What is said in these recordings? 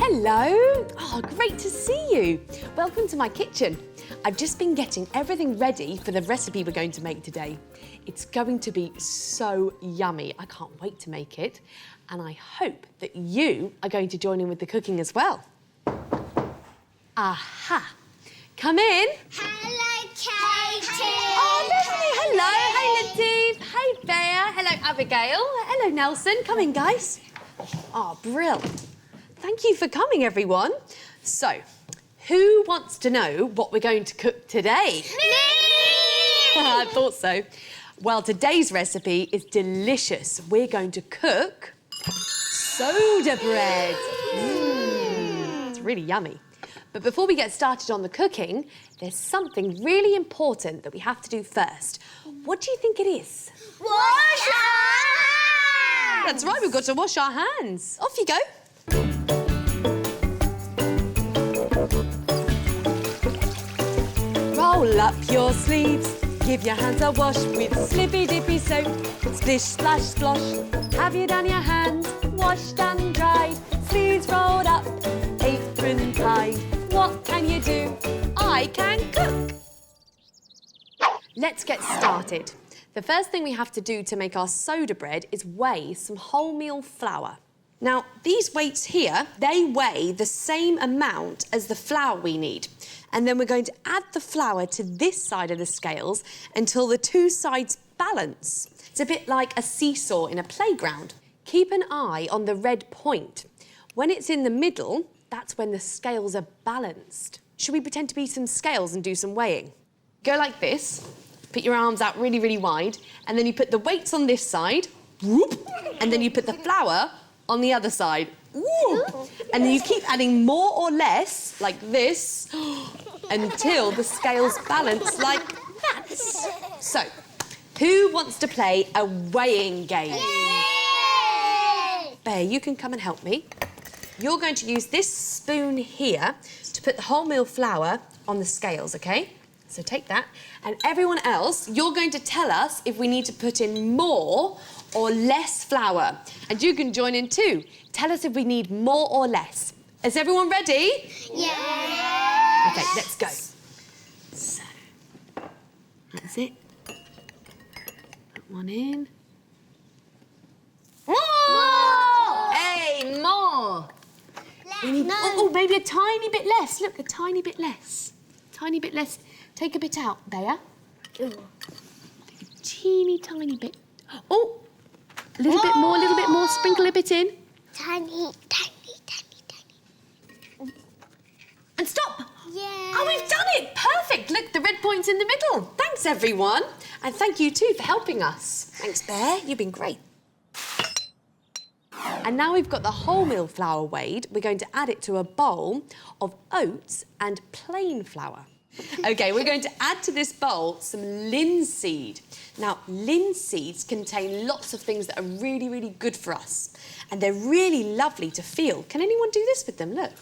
Hello. Oh, great to see you. Welcome to my kitchen. I've just been getting everything ready for the recipe we're going to make today. It's going to be so yummy. I can't wait to make it. And I hope that you are going to join in with the cooking as well. Aha. Come in. Hello, Katy. Oh, lovely. Hello. Hey, Latif. Hey, Bea. Hello, Abigail. Hello, Nelson. Come in, guys. Oh, brill. Thank you for coming, everyone. So, who wants to know what we're going to cook today? Me! I thought so. Well, today's recipe is delicious. We're going to cook soda bread. It's really yummy. But before we get started on the cooking, there's something really important that we have to do first. What do you think it is? Wash our hands! That's right, we've got to wash our hands. Off you go. Roll up your sleeves, give your hands a wash with slippy dippy soap. Splish, splash, splosh, have you done your hands? Washed and dried, sleeves rolled up, apron tied. What can you do? I can cook! Let's get started. The first thing we have to do to make our soda bread is weigh some wholemeal flour. Now, these weights here, they weigh the same amount as the flour we need. And then we're going to add the flour to this side of the scales until the two sides balance. It's a bit like a seesaw in a playground. Keep an eye on the red point. When it's in the middle, that's when the scales are balanced. Should we pretend to be some scales and do some weighing? Go like this, put your arms out really, really wide, and then you put the weights on this side, whoop, and then you put the flour on the other side. Ooh. And then you keep adding more or less, like this, until the scales balance like that. So, who wants to play a weighing game? Yay! Bear, you can come and help me. You're going to use this spoon here to put the wholemeal flour on the scales, OK? So take that. And everyone else, you're going to tell us if we need to put in more or less flour. And you can join in too. Tell us if we need more or less. Is everyone ready? Yeah! OK, let's go. So, that's it. Put one in. More! Hey, more! We need, oh, maybe a tiny bit less. Look, a tiny bit less. Tiny bit less. Take a bit out, Bea. Take a teeny tiny bit. Oh, a little bit more. Sprinkle a bit in. Tiny. And stop. Yeah. Oh, we've done it. Perfect. Look, the red point's in the middle. Thanks, everyone. And thank you, too, for helping us. Thanks, Bear. You've been great. And now we've got the wholemeal flour weighed, we're going to add it to a bowl of oats and plain flour. OK, we're going to add to this bowl some linseed. Now, linseeds contain lots of things that are really, really good for us. And they're really lovely to feel. Can anyone do this with them? Look.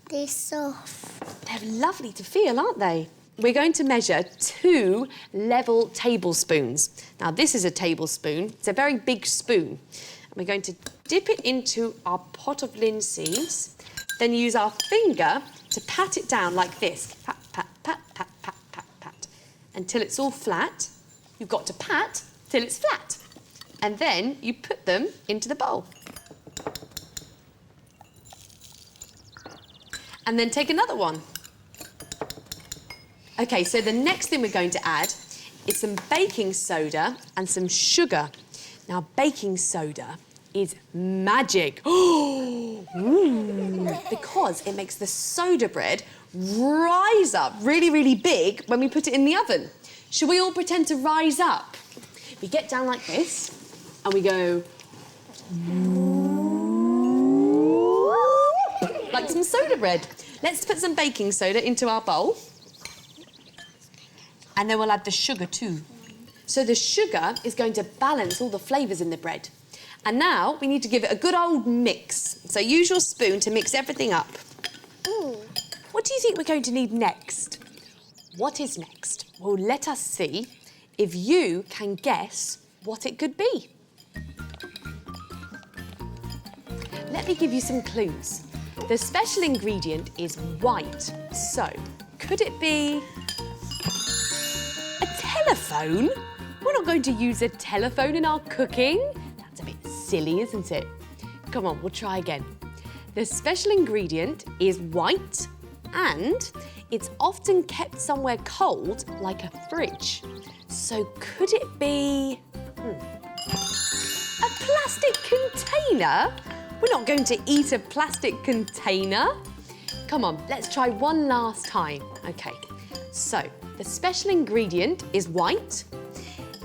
They're soft. They're lovely to feel, aren't they? We're going to measure 2 level tablespoons. Now, this is a tablespoon. It's a very big spoon. And we're going to dip it into our pot of linseeds, then use our finger to pat it down like this. Pat, pat, pat, pat, pat, pat, pat. Until it's all flat. You've got to pat till it's flat. And then you put them into the bowl. And then take another one. OK, so the next thing we're going to add is some baking soda and some sugar. Now, baking soda is magic. Because it makes the soda bread rise up really, really big when we put it in the oven. Should we all pretend to rise up? We get down like this and we go... like some soda bread. Let's put some baking soda into our bowl. And then we'll add the sugar too. So the sugar is going to balance all the flavours in the bread. And now we need to give it a good old mix. So use your spoon to mix everything up. Ooh. What do you think we're going to need next? What is next? Well, let us see if you can guess what it could be. let me give you some clues. The special ingredient is white, so could it be a telephone? We're not going to use a telephone in our cooking. That's a bit silly, isn't it? Come on, we'll try again. The special ingredient is white and it's often kept somewhere cold, like a fridge. So could it be a plastic container? We're not going to eat a plastic container. Come on, let's try one last time. Okay, so the special ingredient is white.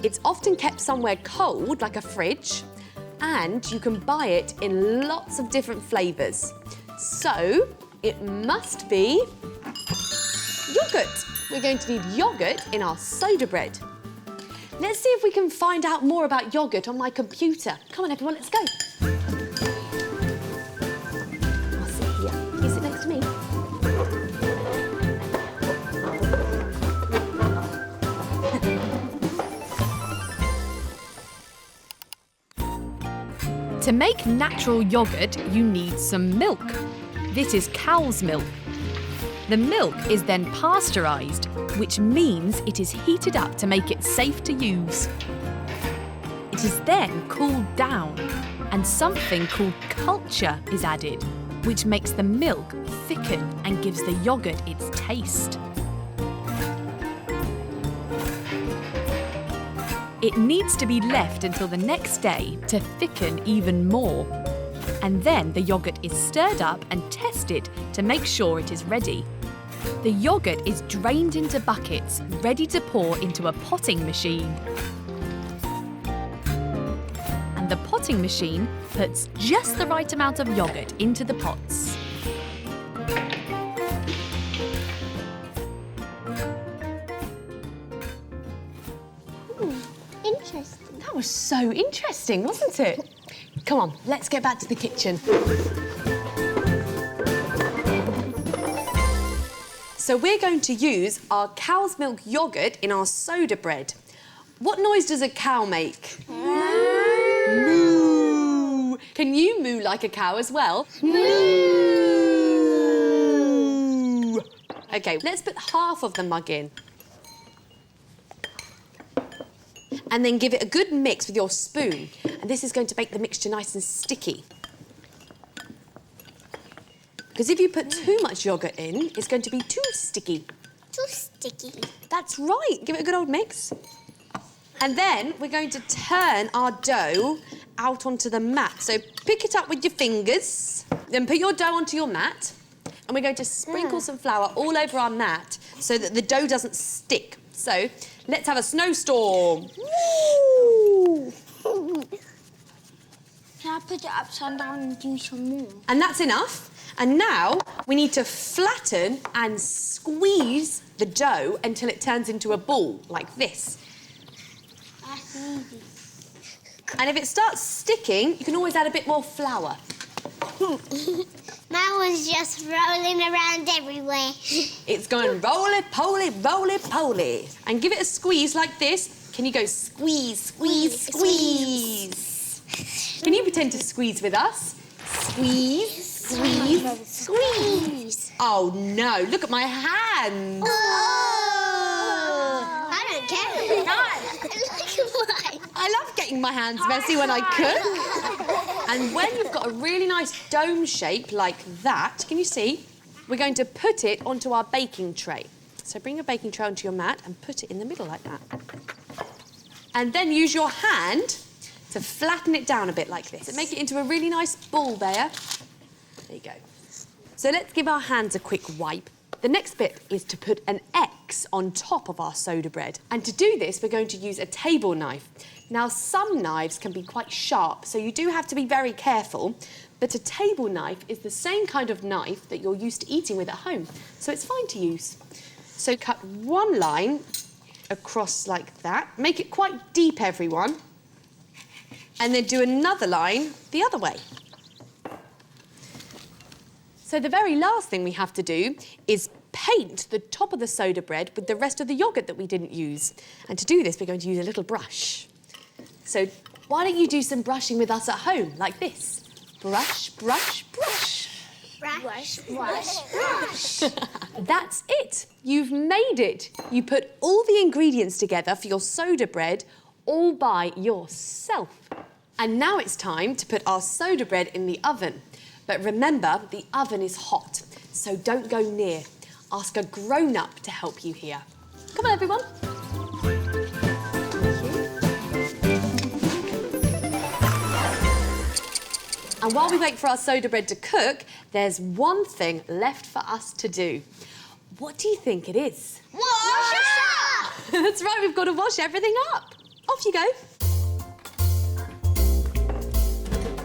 It's often kept somewhere cold, like a fridge, and you can buy it in lots of different flavours. So it must be yoghurt. We're going to need yoghurt in our soda bread. Let's see if we can find out more about yoghurt on my computer. Come on, everyone, let's go. I'll sit here. You sit next to me. To make natural yoghurt, you need some milk. This is cow's milk. The milk is then pasteurised, which means it is heated up to make it safe to use. It is then cooled down, and something called culture is added, which makes the milk thicken and gives the yoghurt its taste. It needs to be left until the next day to thicken even more. And then the yoghurt is stirred up and tested to make sure it is ready. The yoghurt is drained into buckets, ready to pour into a potting machine. And the potting machine puts just the right amount of yoghurt into the pots. Interesting. That was so interesting, wasn't it? Come on, let's get back to the kitchen. So we're going to use our cow's milk yoghurt in our soda bread. What noise does a cow make? Moo! Can you moo like a cow as well? Moo! OK, let's put half of the mug in. And then give it a good mix with your spoon. And this is going to make the mixture nice and sticky. Because if you put too much yoghurt in, it's going to be too sticky. Too sticky. That's right. Give it a good old mix. And then we're going to turn our dough out onto the mat. So pick it up with your fingers, then put your dough onto your mat. And we're going to sprinkle some flour all over our mat so that the dough doesn't stick. So let's have a snowstorm. Woo! Can I put it upside down and do some more? And that's enough. And now we need to flatten and squeeze the dough until it turns into a ball, like this. That's easy. And if it starts sticking, you can always add a bit more flour. Mine was just rolling around everywhere. It's going roly-poly. And give it a squeeze like this. Can you go squeeze, squeeze, squeeze? Can you pretend to squeeze with us? Squeeze, squeeze, squeeze. Oh, no, look at my hands. Oh! I don't care. Look at mine. I love getting my hands messy when I cook. And when you've got a really nice dome shape like that, can you see? We're going to put it onto our baking tray. So bring your baking tray onto your mat and put it in the middle like that. And then use your hand to flatten it down a bit like this and make it into a really nice ball there. There you go. So let's give our hands a quick wipe. The next bit is to put an X on top of our soda bread. And to do this, we're going to use a table knife. Now, some knives can be quite sharp, so you do have to be very careful. But a table knife is the same kind of knife that you're used to eating with at home, so it's fine to use. So cut one line across like that. Make it quite deep, everyone. And then do another line the other way. So the very last thing we have to do is paint the top of the soda bread with the rest of the yoghurt that we didn't use. And to do this, we're going to use a little brush. So why don't you do some brushing with us at home, like this? Brush, brush, brush. Brush, brush, brush. That's it. You've made it. You put all the ingredients together for your soda bread all by yourself. And now it's time to put our soda bread in the oven. But remember, the oven is hot, so don't go near. Ask a grown-up to help you here. Come on, everyone. And while we wait for our soda bread to cook, there's one thing left for us to do. What do you think it is? Wash up! That's right, we've got to wash everything up. Off you go.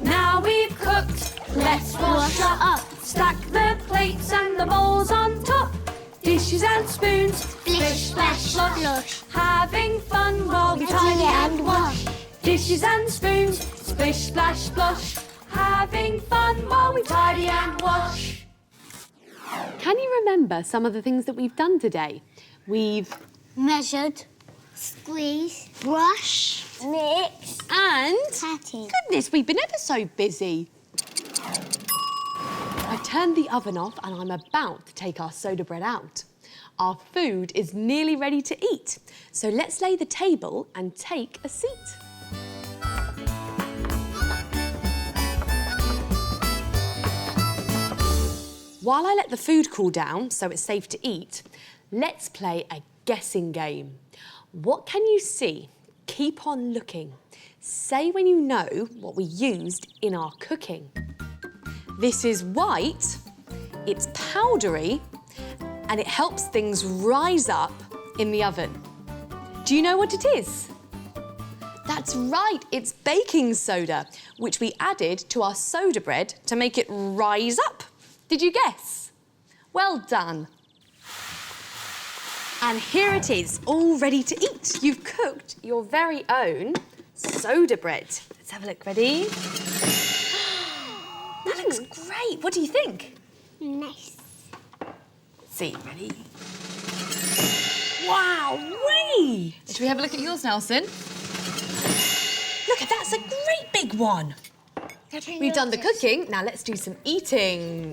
Now we've cooked, let's wash up. Stack the plates and the bowls on top. Dishes and spoons, Splish, splash, splosh. having fun while we tidy and wash. Dishes and spoons, splish, splash, splosh. Having fun while we tidy and wash. Can you remember some of the things that we've done today? We've... Measured, squeeze, brush, mix, And... patty. Goodness, we've been ever so busy. I've turned the oven off and I'm about to take our soda bread out. Our food is nearly ready to eat. So let's lay the table and take a seat. While I let the food cool down so it's safe to eat, let's play a guessing game. What can you see? Keep on looking. Say when you know what we used in our cooking. This is white, it's powdery, and it helps things rise up in the oven. Do you know what it is? That's right, it's baking soda, which we added to our soda bread to make it rise up. Did you guess? Well done. And here it is, all ready to eat. You've cooked your very own soda bread. Let's have a look. Ready? That looks great. What do you think? Nice. Let's see, ready? Wow-wee! Should we have a look at yours, Nelson? Look, that's a great big one. We've done the cooking, now let's do some eating.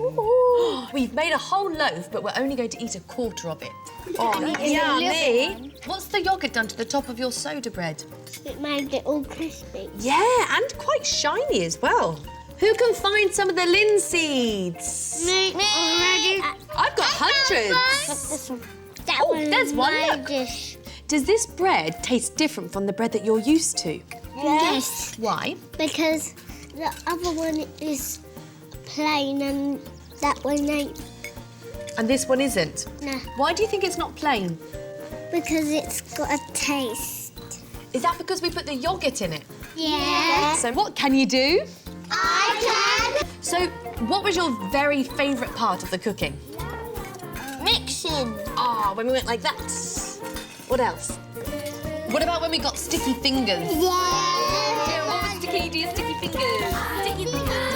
We've made a whole loaf, but we're only going to eat a quarter of it. Oh, yummy. What's the yoghurt done to the top of your soda bread? It made it all crispy. Yeah, and quite shiny as well. Who can find some of the linseeds? Me. Already. I've got hundreds. This one. That Oh, one there's one, my look. dish. Does this bread taste different from the bread that you're used to? Yes. Why? Because the other one is plain and that one ain't. And this one isn't? No. Why do you think it's not plain? Because it's got a taste. Is that because we put the yoghurt in it? Yeah. So what can you do? I can. So what was your very favourite part of the cooking? Mixing. Ah, when we went like that. What else? What about when we got sticky fingers? Yeah. What was sticky? Do your sticky fingers. Sticky fingers.